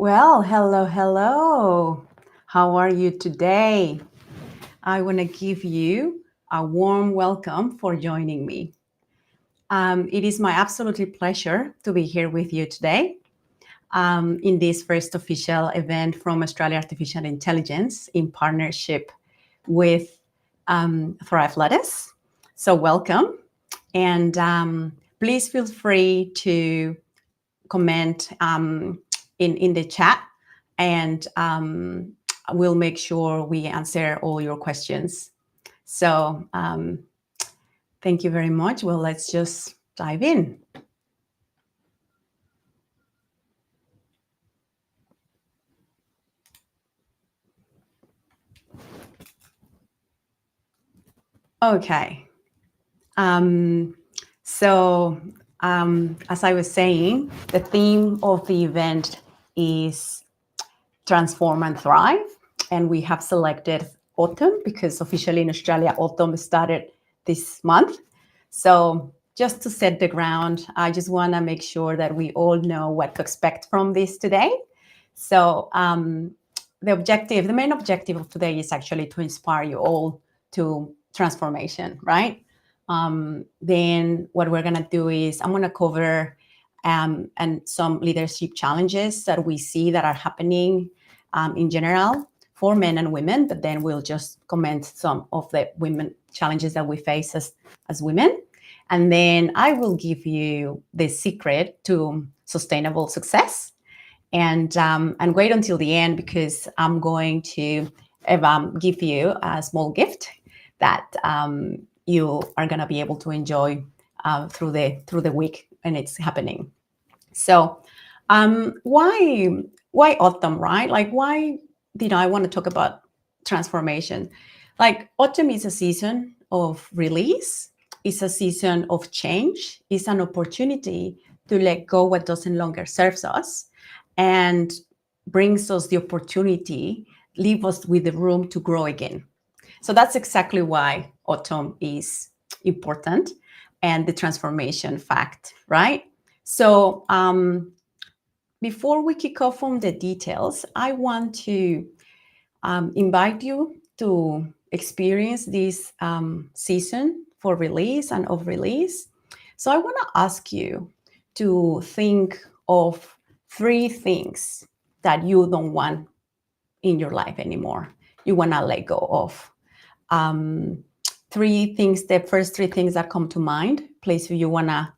Well, hello, hello. How are you today? I want to give you a warm welcome for joining me. It is my absolutely pleasure to be here with you today in this first official event from Australia Artificial Intelligence in partnership with Thrive Lettuce. So, welcome. And please feel free to comment in the chat, and we'll make sure we answer all your questions. So thank you very much. Well, let's just dive in. Okay. As I was saying, the theme of the event is Transform and Thrive. And we have selected autumn because officially in Australia, autumn started this month. So just to set the ground, I just want to make sure that we all know what to expect from this today. So the main objective of today is actually to inspire you all to transformation, right? Then what we're going to do is I'm going to cover and some leadership challenges that we see that are happening in general for men and women, but then we'll just comment some of the women challenges that we face as women. And then I will give you the secret to sustainable success. And wait until the end because I'm going to give you a small gift that you are going to be able to enjoy through the week when it's happening. So why autumn, right? Like, why did I want to talk about transformation? Like, autumn is a season of release. It's a season of change. It's an opportunity to let go what doesn't longer serves us and brings us the opportunity, leave us with the room to grow again. So that's exactly why autumn is important and the transformation fact, right? So before we kick off on the details, I want to invite you to experience this season for release and of release. So I want to ask you to think of 3 things that you don't want in your life anymore. You want to let go of. 3 things, the first 3 things that come to mind. Please, if you want to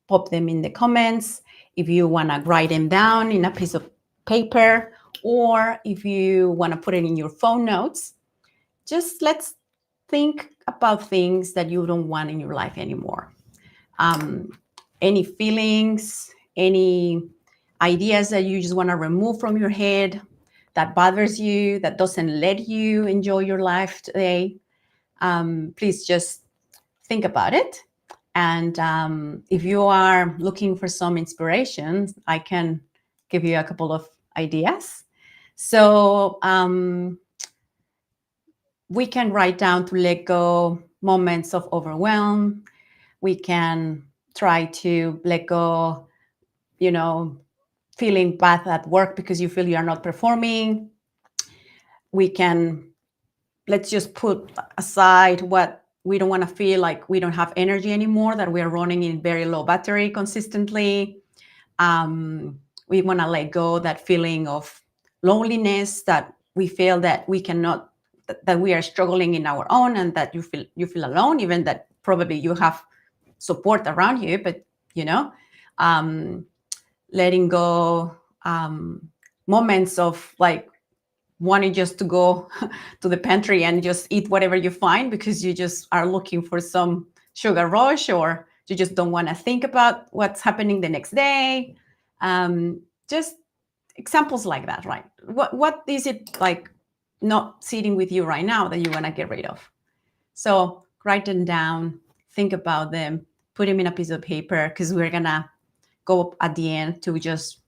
pop them in the comments, if you want to write them down in a piece of paper, or if you want to put it in your phone notes, just let's think about things that you don't want in your life anymore. Any feelings, any ideas that you just want to remove from your head that bothers you, that doesn't let you enjoy your life today, please just think about it. And if you are looking for some inspiration, I can give you a couple of ideas. So we can write down to let go moments of overwhelm. We can try to let go, feeling bad at work because you feel you are not performing. Let's just put aside what we don't want to feel like we don't have energy anymore, that we are running in very low battery consistently. We want to let go that feeling of loneliness, that we feel that we cannot, that we are struggling in our own, and that you feel alone, even that probably you have support around you, but letting go moments of like wanting just to go to the pantry and just eat whatever you find because you just are looking for some sugar rush, or you just don't want to think about what's happening the next day. Just examples like that, right? What is it like not sitting with you right now that you want to get rid of? So write them down, think about them, put them in a piece of paper, because we're going to go at the end to just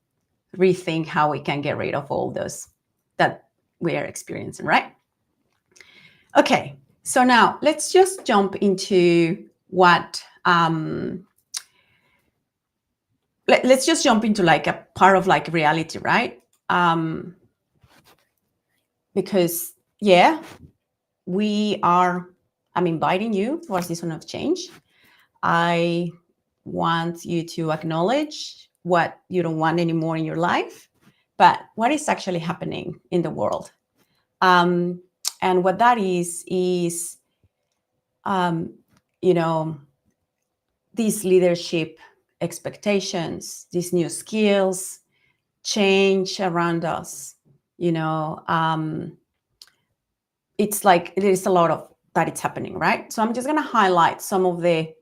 rethink how we can get rid of all those that we are experiencing, right? Okay, so now let's just jump into what let's just jump into like a part of like reality, right? Because I'm inviting you for a season of change. I want you to acknowledge what you don't want anymore in your life, but what is actually happening in the world. And what that is, these leadership expectations, these new skills, change around us. It's like there is a lot of that it's happening, right? So I'm just going to highlight some of the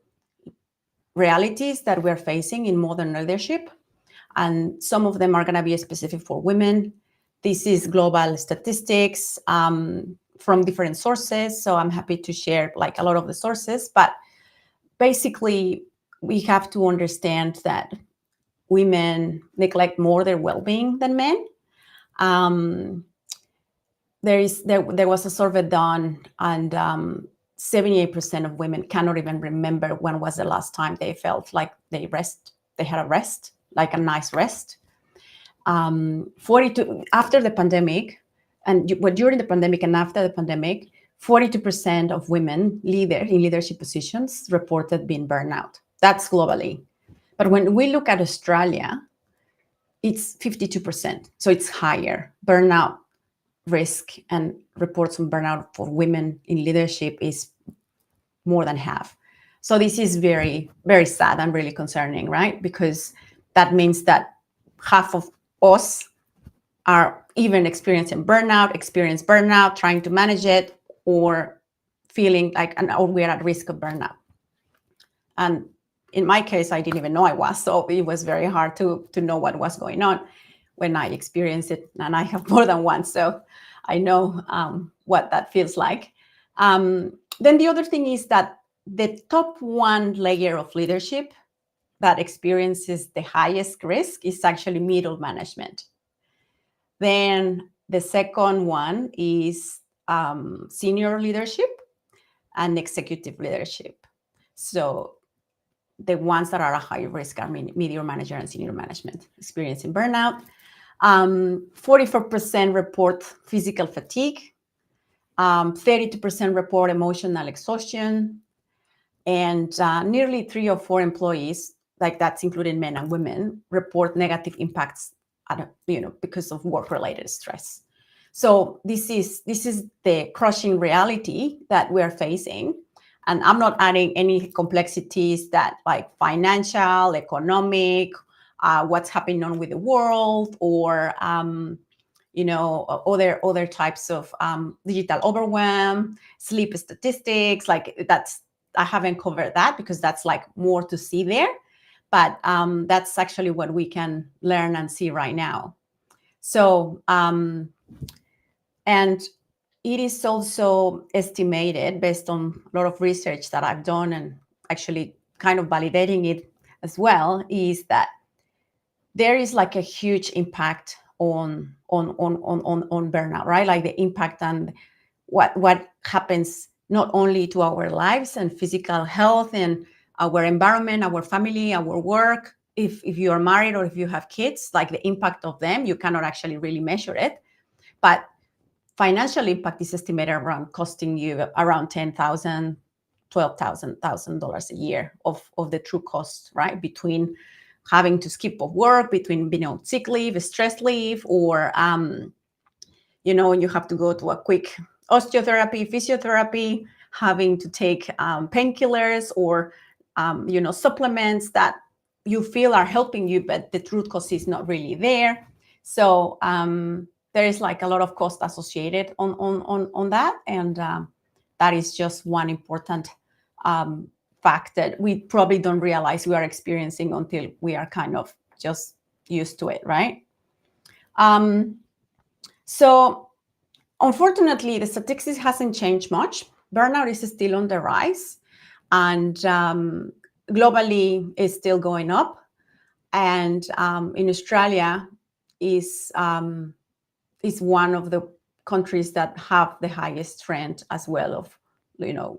realities that we're facing in modern leadership, and some of them are going to be specific for women. This is global statistics from different sources, so I'm happy to share like a lot of the sources, but basically we have to understand that women neglect more their well-being than men. There was a survey done, and 78% of women cannot even remember when was the last time they felt like they had a rest, like a nice rest. 42 after the pandemic, and during the pandemic and after the pandemic, 42% of women in leadership positions reported being burnout. That's globally. But when we look at Australia, it's 52%. So it's higher. Burnout risk and reports on burnout for women in leadership is more than half. So this is very, very sad and really concerning, right? Because that means that half of us are even experiencing burnout, trying to manage it, or feeling like, or we're at risk of burnout. And in my case, I didn't even know I was, so it was very hard to know what was going on when I experienced it, and I have more than one, so I know what that feels like. Then the other thing is that the top one layer of leadership that experiences the highest risk is actually middle management. Then the second one is senior leadership and executive leadership. So the ones that are a high risk are middle manager and senior management experiencing burnout. 44% report physical fatigue. 32% report emotional exhaustion. And nearly 3 or 4 employees, like that's including men and women, report negative impacts because of work-related stress. So this is the crushing reality that we're facing. And I'm not adding any complexities that like financial, economic, what's happening on with the world, or other types of digital overwhelm, sleep statistics. Like I haven't covered that because that's like more to see there. But that's actually what we can learn and see right now. So, and it is also estimated based on a lot of research that I've done and actually kind of validating it as well, is that there is like a huge impact on burnout, right? Like the impact on what happens not only to our lives and physical health and our environment, our family, our work. If you are married or if you have kids, like the impact of them, you cannot actually really measure it. But financial impact is estimated around costing you around $10,000, $12,000 a year of the true cost, right? Between having to skip off work, between being on sick leave, stress leave, or you have to go to a quick osteotherapy, physiotherapy, having to take painkillers or supplements that you feel are helping you, but the truth cost is not really there. So there is like a lot of cost associated on that, and that is just one important fact that we probably don't realize we are experiencing until we are kind of just used to it, right? So unfortunately, the statistics hasn't changed much. Burnout is still on the rise, and globally is still going up. And in Australia is one of the countries that have the highest trend as well of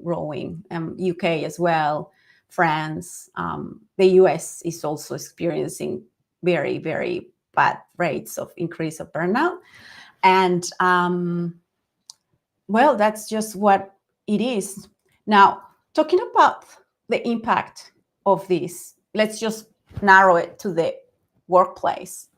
growing. UK as well, France, the US is also experiencing very, very bad rates of increase of burnout. And well, that's just what it is. Now, talking about the impact of this, let's just narrow it to the workplace.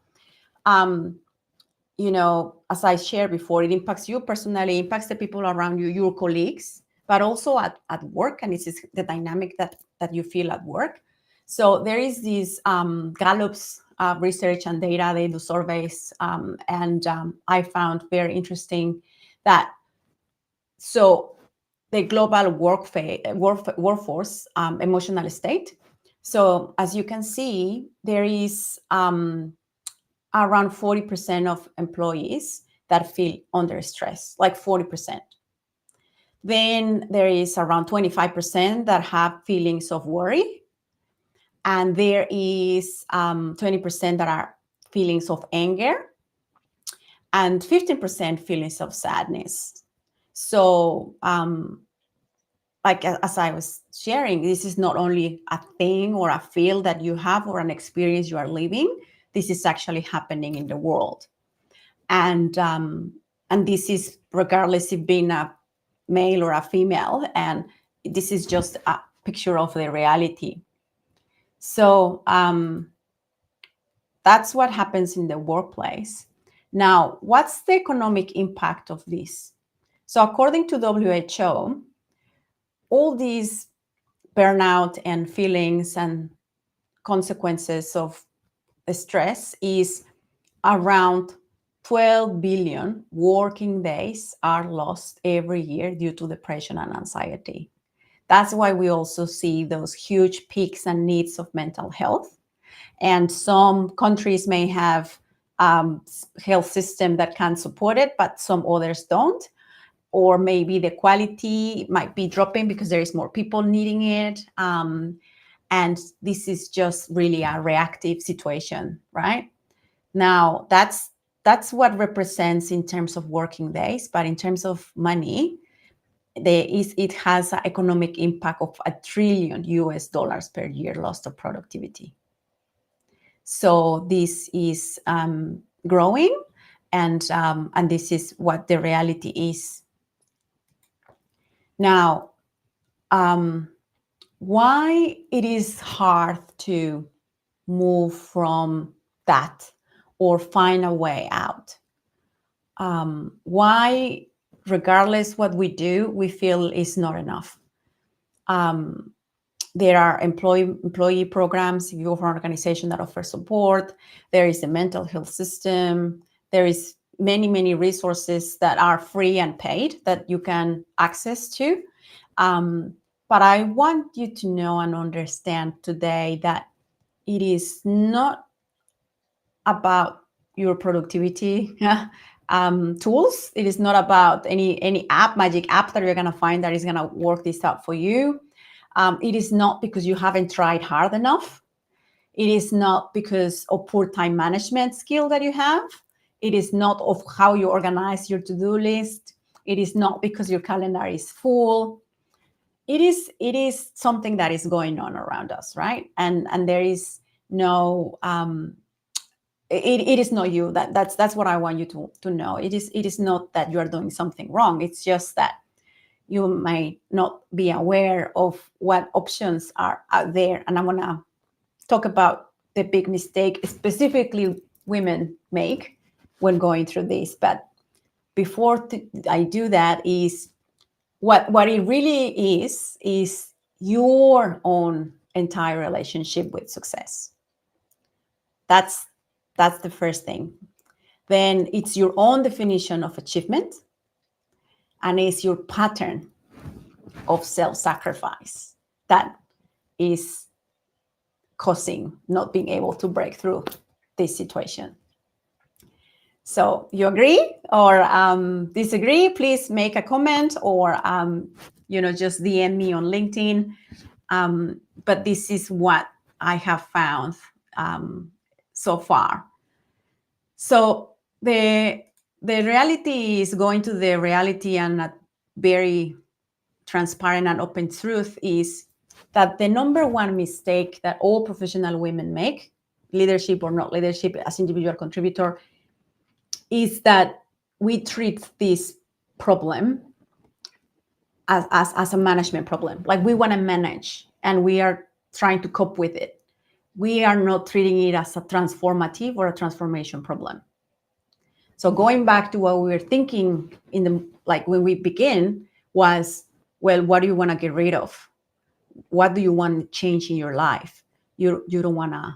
You know, as I shared before, it impacts you personally, impacts the people around you, your colleagues, but also at work. And this is the dynamic that you feel at work. So there is this Gallup's research and data, they do surveys. And I found very interesting that so the global workforce emotional state. So as you can see, there is around 40% of employees that feel under stress, like 40%. Then there is around 25% that have feelings of worry. And there is 20% that are feelings of anger and 15% feelings of sadness. So like as I was sharing, this is not only a thing or a feel that you have or an experience you are living. This is actually happening in the world, and this is regardless of being a male or a female, and this is just a picture of the reality. So that's what happens in the workplace. Now, what's the economic impact of this? So according to WHO, all these burnout and feelings and consequences of stress is around 12 billion working days are lost every year due to depression and anxiety. That's why we also see those huge peaks and needs of mental health. And some countries may have health system that can support it, but some others don't. Or maybe the quality might be dropping because there is more people needing it. And this is just really a reactive situation, right? Now, that's what represents in terms of working days, but in terms of money, it has an economic impact of $1 trillion per year lost of productivity. So this is growing, and this is what the reality is. Now, why it is hard to move from that or find a way out? Why, regardless what we do, we feel is not enough? There are employee programs, if you have an organization that offers support. There is a mental health system. There is many resources that are free and paid that you can access to. But I want you to know and understand today that it is not about your productivity tools. It is not about any magic app that you're going to find that is going to work this out for you. It is not because you haven't tried hard enough. It is not because of poor time management skill that you have. It is not of how you organize your to-do list. It is not because your calendar is full. It is something that is going on around us, right? And there is no it is not you. That's what I want you to know. It is not that you are doing something wrong. It's just that you might not be aware of what options are out there. And I want to talk about the big mistake specifically women make when going through this. But before I do that, is what it really is your own entire relationship with success. That's the first thing. Then it's your own definition of achievement, and it's your pattern of self-sacrifice that is causing not being able to break through this situation. So you agree or disagree? Please make a comment or just DM me on LinkedIn. But this is what I have found so far. So the reality is going to the reality, and a very transparent and open truth is that the number one mistake that all professional women make leadership or not leadership as individual contributor, is that we treat this problem as a management problem. Like we want to manage and we are trying to cope with it. We are not treating it as a transformative or a transformation problem. So going back to what we were thinking in the, like when we begin was, well, what do you want to get rid of? What do you want to change in your life? You don't want to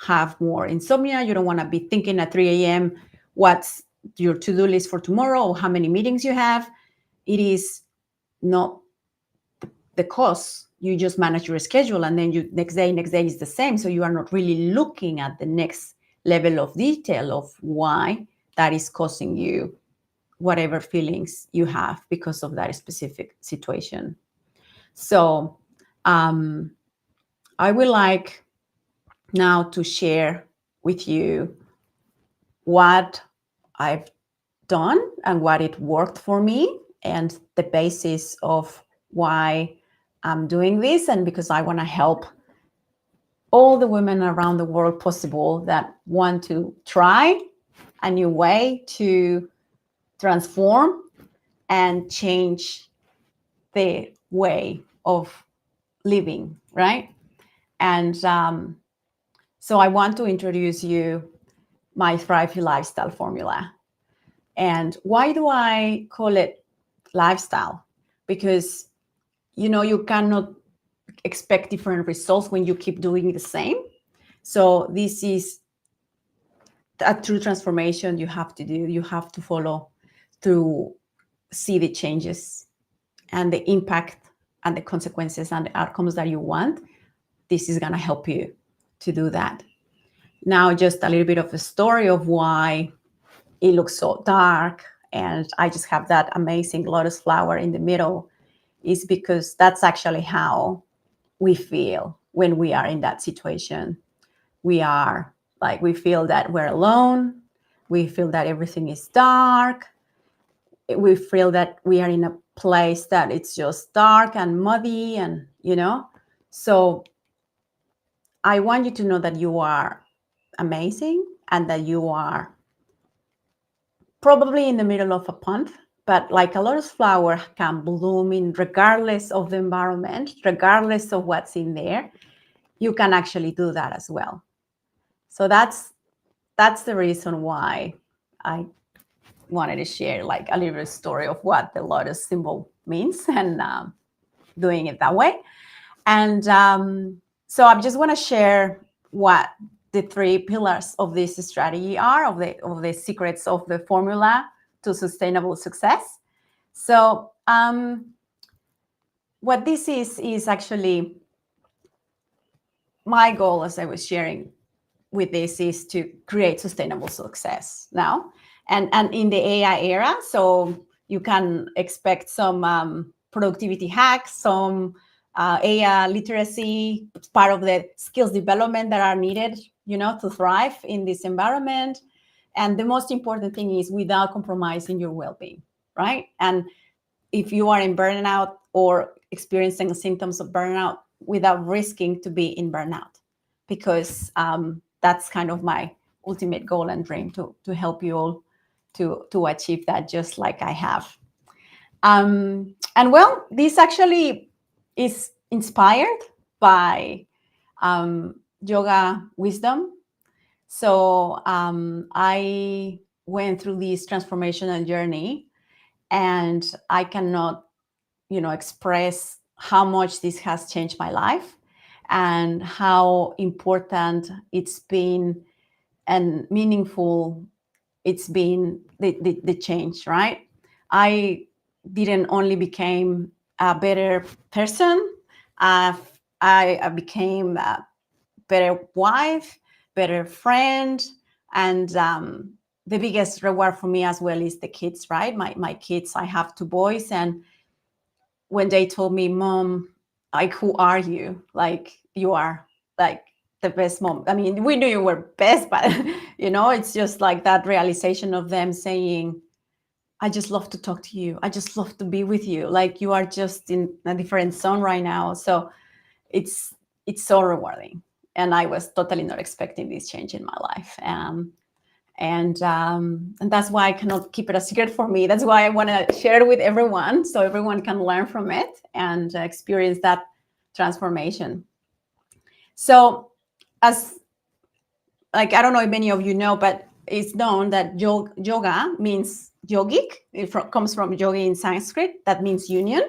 have more insomnia. You don't want to be thinking at 3 a.m. what's your to-do list for tomorrow or how many meetings you have. It is not the cause. You just manage your schedule and then you next day is the same. So you are not really looking at the next level of detail of why that is causing you whatever feelings you have because of that specific situation. So I would like now to share with you what I've done and what it worked for me and the basis of why I'm doing this, and because I want to help all the women around the world possible that want to try a new way to transform and change the way of living, right? And so I want to introduce you my Thrive Lifestyle formula. And why do I call it lifestyle? Because, you know, you cannot expect different results when you keep doing the same. So this is a true transformation you have to do. You have to follow to see the changes and the impact and the consequences and the outcomes that you want. This is going to help you to do that. Now, just a little bit of a story of why it looks so dark and I just have that amazing lotus flower in the middle is because that's actually how we feel when we are in that situation. We are like, we feel that we're alone. We feel that everything is dark. We feel that we are in a place that it's just dark and muddy and, you know. So I want you to know that you are amazing and that you are probably in the middle of a pond, but like a lotus flower can bloom in regardless of the environment, regardless of what's in there. You can actually do that as well. So that's the reason why I wanted to share like a little story of what the lotus symbol means and doing it that way. And so I just want to share what the 3 pillars of this strategy are, of the secrets of the formula to sustainable success. So what this is actually my goal, as I was sharing with this, is to create sustainable success now and in the AI era. So you can expect some productivity hacks, some AI literacy, part of the skills development that are needed, you know, to thrive in this environment. And the most important thing is without compromising your well-being, right? And if you are in burnout or experiencing symptoms of burnout, without risking to be in burnout, because that's kind of my ultimate goal and dream to help you all to achieve that, just like I have. And well, this actually is inspired by yoga wisdom. So I went through this transformational journey, and I cannot, you know, express how much this has changed my life and how important it's been and meaningful it's been, the change, right? I didn't only became a better person, I became a better wife, better friend, and the biggest reward for me as well is the kids, right? My kids, I have 2 boys, and when they told me, Mom, like, who are you? Like, you are like the best mom. I mean, we knew you were best, but you know, it's just like that realization of them saying, I just love to talk to you. I just love to be with you. Like, you are just in a different zone right now. So it's so rewarding. And I was totally not expecting this change in my life. And that's why I cannot keep it a secret for me. That's why I want to share it with everyone, so everyone can learn from it and experience that transformation. So, as like, I don't know if many of you know, but it's known that yoga means yogic. It comes from yogi in Sanskrit. That means union,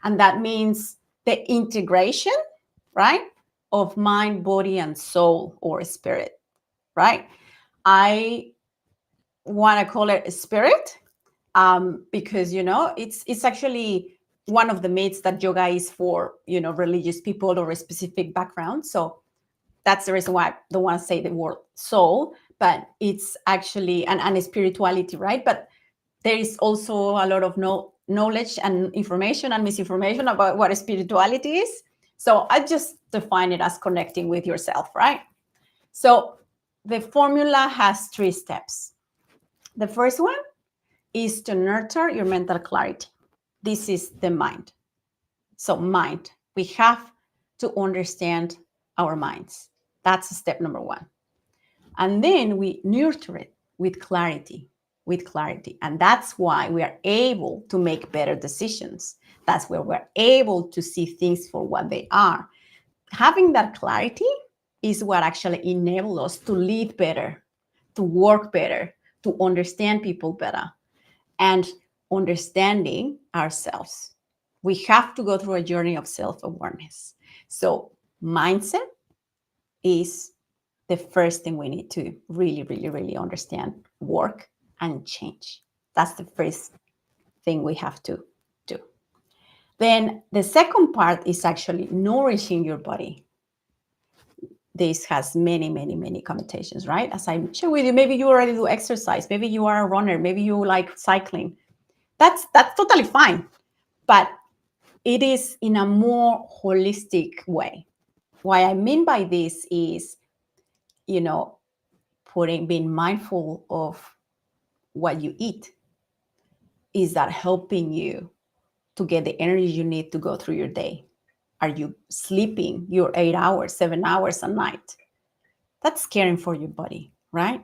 and that means the integration, right, of mind, body, and soul, or spirit, right? I want to call it a spirit because it's actually one of the myths that yoga is for religious people or a specific background. So that's the reason why I don't want to say the word soul, but it's actually and spirituality, right? But there is also a lot of knowledge and information and misinformation about what spirituality is. So I just define it as connecting with yourself, right? So the formula has 3 steps. The first one is to nurture your mental clarity. This is the mind. So mind, we have to understand our minds. That's step number 1. And then we nurture it with clarity. And that's why we are able to make better decisions. That's where we're able to see things for what they are. Having that clarity is what actually enables us to lead better, to work better, to understand people better, and understanding ourselves. We have to go through a journey of self-awareness. So mindset is the first thing we need to really, really, really understand, work, and change. That's the first thing we have to do. Then the second part is actually nourishing your body. This has many, many, many connotations, right? As I shared with you, maybe you already do exercise, maybe you are a runner, maybe you like cycling. That's totally fine. But it is in a more holistic way. What I mean by this is, being mindful of what you eat. Is that helping you to get the energy you need to go through your day? Are you sleeping your 8 hours, 7 hours a night? That's caring for your body, right?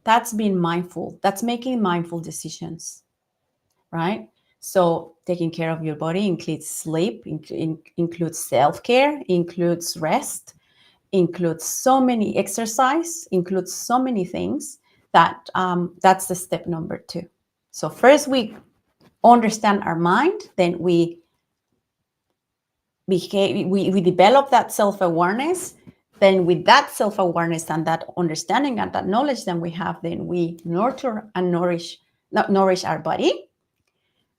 That's being mindful. That's making mindful decisions, right? So taking care of your body includes sleep, includes self-care, includes rest, includes so many exercise, includes so many things that that's the step number 2. So first we understand our mind, then we develop that self-awareness. Then with that self-awareness and that understanding and that knowledge that we have, then we nurture and nourish our body.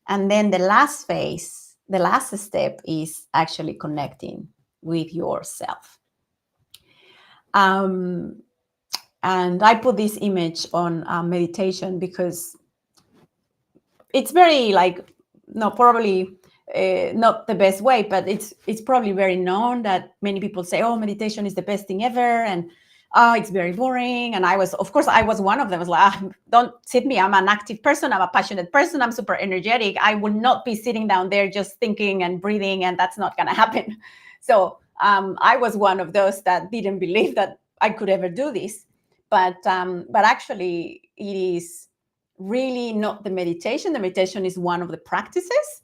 And then the last phase, the last step is actually connecting with yourself. And I put this image on meditation because it's very probably not the best way, but it's probably very known that many people say, oh, meditation is the best thing ever. And it's very boring. And I was one of them. I was like, don't sit me. I'm an active person. I'm a passionate person. I'm super energetic. I would not be sitting down there just thinking and breathing, and that's not going to happen. So I was one of those that didn't believe that I could ever do this. But actually, it is really not the meditation. The meditation is one of the practices,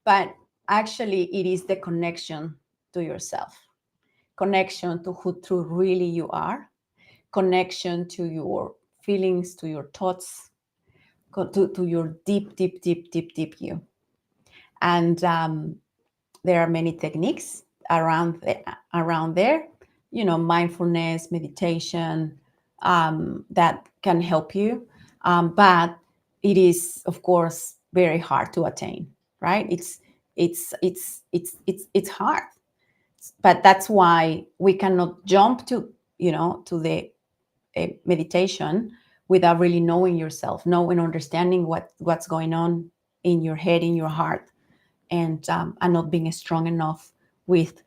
but actually it is the connection to yourself, connection to who true really you are, connection to your feelings, to your thoughts, to your deep you. And there are many techniques around there, mindfulness, meditation, that can help you. But it is, of course, very hard to attain, right? It's hard. But that's why we cannot jump to the meditation without really knowing yourself, understanding what's going on in your head, in your heart, and not being strong enough with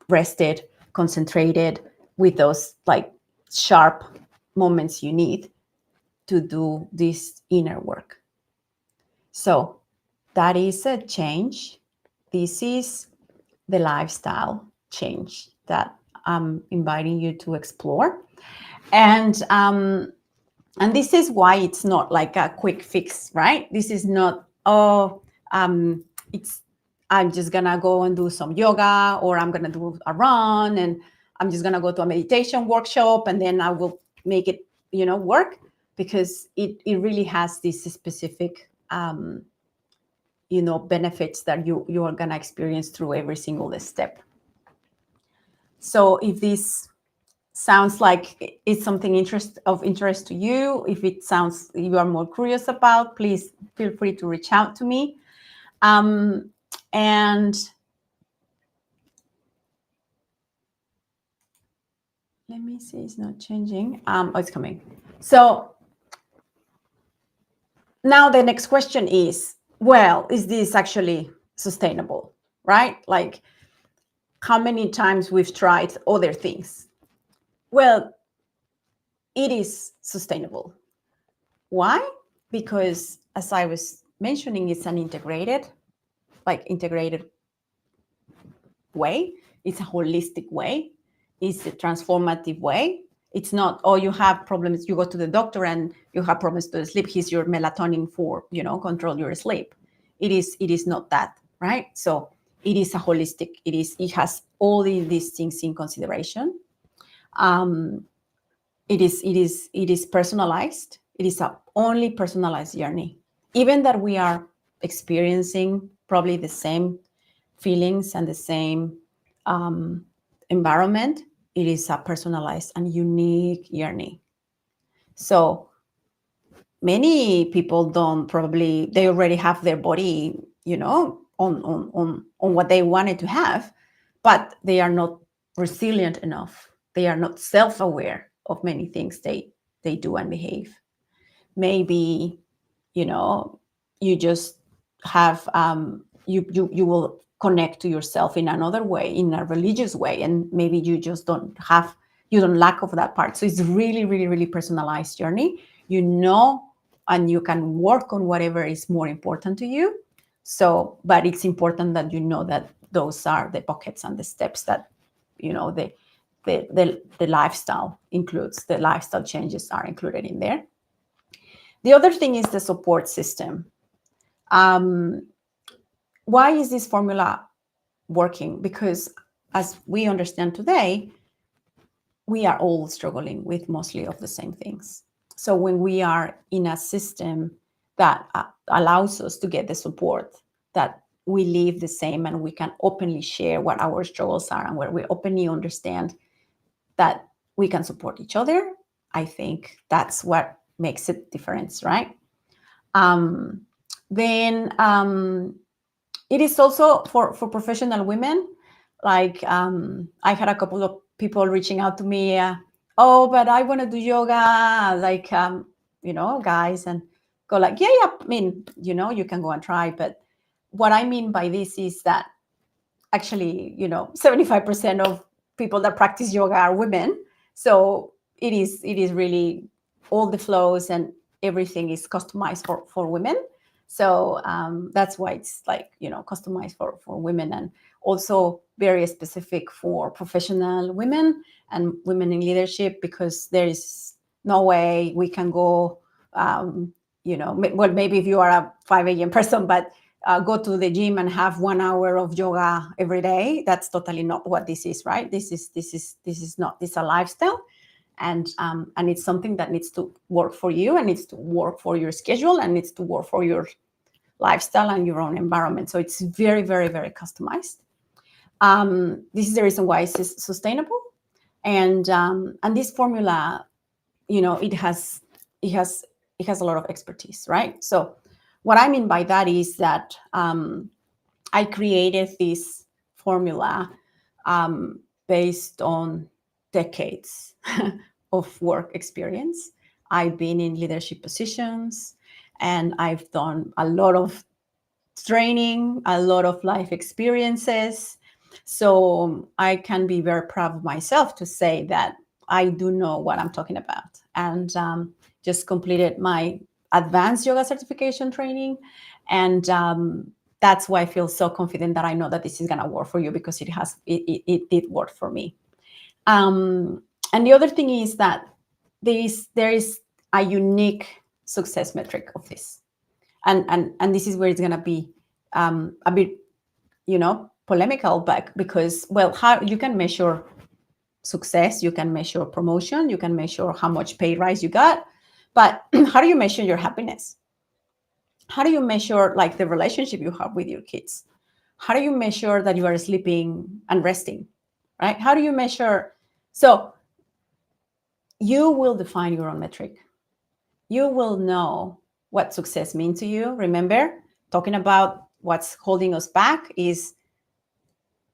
rested, concentrated, with those sharp moments you need to do this inner work. So that is a change. This is the lifestyle change that inviting you to explore. And this is why it's not like a quick fix, right? This is not, it's, I'm just gonna go and do some yoga, or I'm gonna do a run, and I'm just gonna go to a meditation workshop, and then I will make it, work, because it really has this specific, benefits that you are gonna experience through every single step. So if this sounds like it's something of interest to you, if it sounds you are more curious about, please feel free to reach out to me. And let me see, it's not changing. Oh, it's coming. So now the next question is, well, is this actually sustainable, right? Like, how many times we've tried other things? Well, it is sustainable. Why? Because, as I was mentioning, it's an integrated way. It's a holistic way. It's a transformative way. It's not, oh, you have problems, you go to the doctor and you have problems to sleep, here's your melatonin for, control your sleep. It is not that, right? So it is a holistic, it has all these things in consideration. It is personalized. It is a only personalized journey. Even that we are experiencing probably the same feelings and the same environment, it is a personalized and unique journey. So many people they already have their body, on what they wanted to have, but they are not resilient enough. They are not self-aware of many things they do and behave. Maybe, you just have, you will connect to yourself in another way, in a religious way, and maybe you just don't lack of that part. So it's really, really, really personalized journey, and you can work on whatever is more important to you. So, but it's important that that those are the buckets and the steps that, the lifestyle includes. The lifestyle changes are included in there. The other thing is the support system. Why is this formula working? Because, as we understand today, we are all struggling with mostly of the same things. So when we are in a system that allows us to get the support, that we live the same and we can openly share what our struggles are, and where we openly understand that we can support each other, I think that's what makes it difference, right? Then it is also for professional women. Like, I had a couple of people reaching out to me, oh, but I want to do yoga, like, guys, and go like, yeah, I mean, you can go and try. But what I mean by this is that actually, 75% of people that practice yoga are women. So it is really all the flows and everything is customized for women. So that's why it's like, customized for women, and also very specific for professional women and women in leadership, because there is no way we can go, well, maybe if you are a 5 a.m. person, but go to the gym and have 1 hour of yoga every day. That's totally not what this is, right? This is not. This is a lifestyle, and it's something that needs to work for you, and needs to work for your schedule, and needs to work for your lifestyle and your own environment. So it's very, very, very customized. This is the reason why it's sustainable, and this formula, it has a lot of expertise, right? So what I mean by that is that I created this formula based on decades of work experience. I've been in leadership positions, and I've done a lot of training, a lot of life experiences. So I can be very proud of myself to say that I do know what I'm talking about. And just completed my advanced yoga certification training. And that's why I feel so confident that I know that this is going to work for you, because it did work for me. And the other thing is that there is a unique success metric of this, and this is where it's going to be a bit, polemical, but because, well, how you can measure success, you can measure promotion, you can measure how much pay rise you got, but how do you measure your happiness? How do you measure like the relationship you have with your kids? How do you measure that you are sleeping and resting, right? How do you measure? So you will define your own metric. You will know what success means to you. Remember, talking about what's holding us back is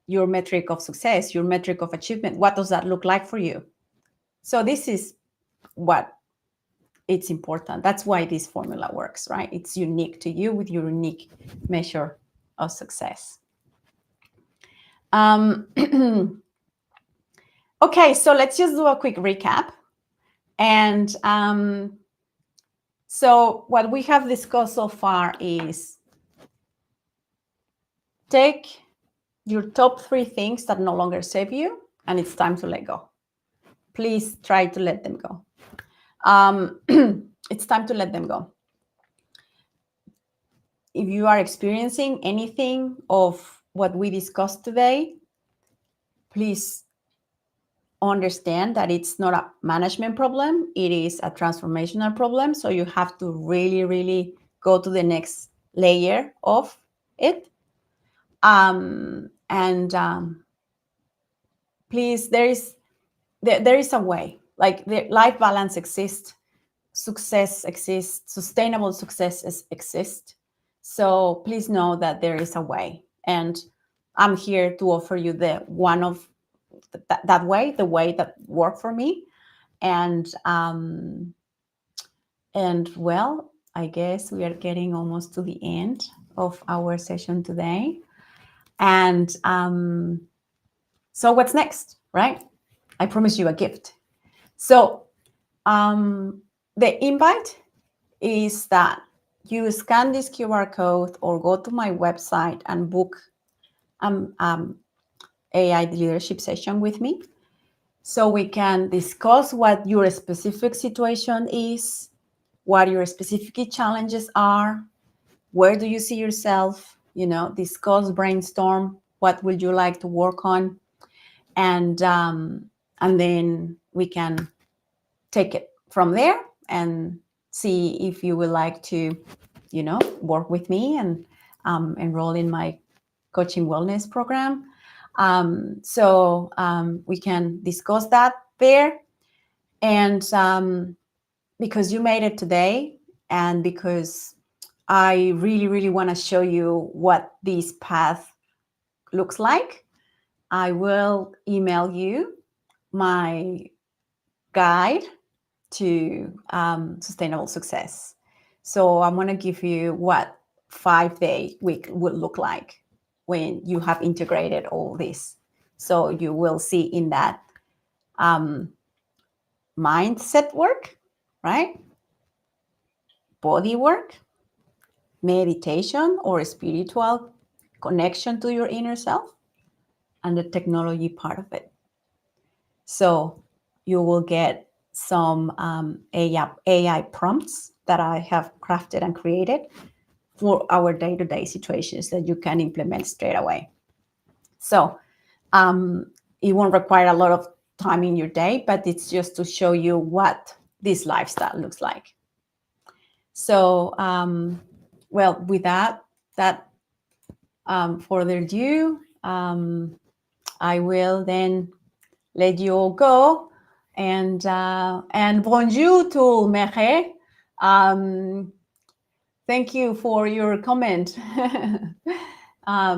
your metric of success, your metric of achievement. What does that look like for you? So this is what it's important. That's why this formula works, right? It's unique to you with your unique measure of success. Okay, so let's just do a quick recap. And so what we have discussed so far is take your top 3 things that no longer serve you, and it's time to let go. Please try to let them go. It's time to let them go. If you are experiencing anything of what we discussed today, please understand that it's not a management problem. It is a transformational problem. So you have to really, really go to the next layer of it. Please, there is a way. Like, the life balance exists, success exists, sustainable success exists. So please know that there is a way, and I'm here to offer you the one of that way, the way that worked for me. And well, I guess we are getting almost to the end of our session today. And so what's next, right? I promised you a gift. So the invite is that you scan this QR code or go to my website and book AI leadership session with me, so we can discuss what your specific situation is, what your specific challenges are, where do you see yourself, discuss, brainstorm, what would you like to work on, and then we can take it from there and see if you would like to, work with me and enroll in my coaching wellness program. So we can discuss that there. And because you made it today, and because I really, really want to show you what this path looks like, I will email you my guide to sustainable success. So I'm going to give you what 5-day week would look like when you have integrated all this. So you will see in that mindset work, right? Body work, meditation or spiritual connection to your inner self, and the technology part of it. So you will get some AI prompts that I have crafted and created for our day-to-day situations that you can implement straight away. So it won't require a lot of time in your day, but it's just to show you what this lifestyle looks like. So, well, without that further ado, I will then let you all go. And bonjour tout Mere. Thank you for your comment. I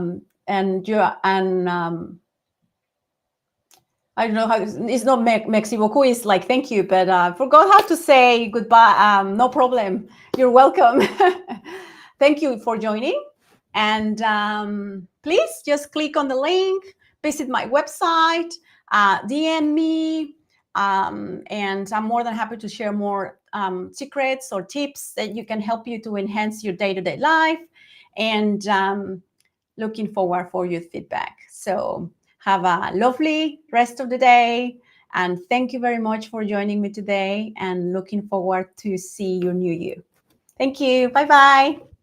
don't know how, it's not merci beaucoup, it's like thank you, but I forgot how to say goodbye. No problem. You're welcome. Thank you for joining. And please just click on the link, visit my website, DM me, and I'm more than happy to share more secrets or tips that you can help you to enhance your day-to-day life. And looking forward for your feedback. So have a lovely rest of the day. And thank you very much for joining me today, and looking forward to see your new you. Thank you. Bye-bye.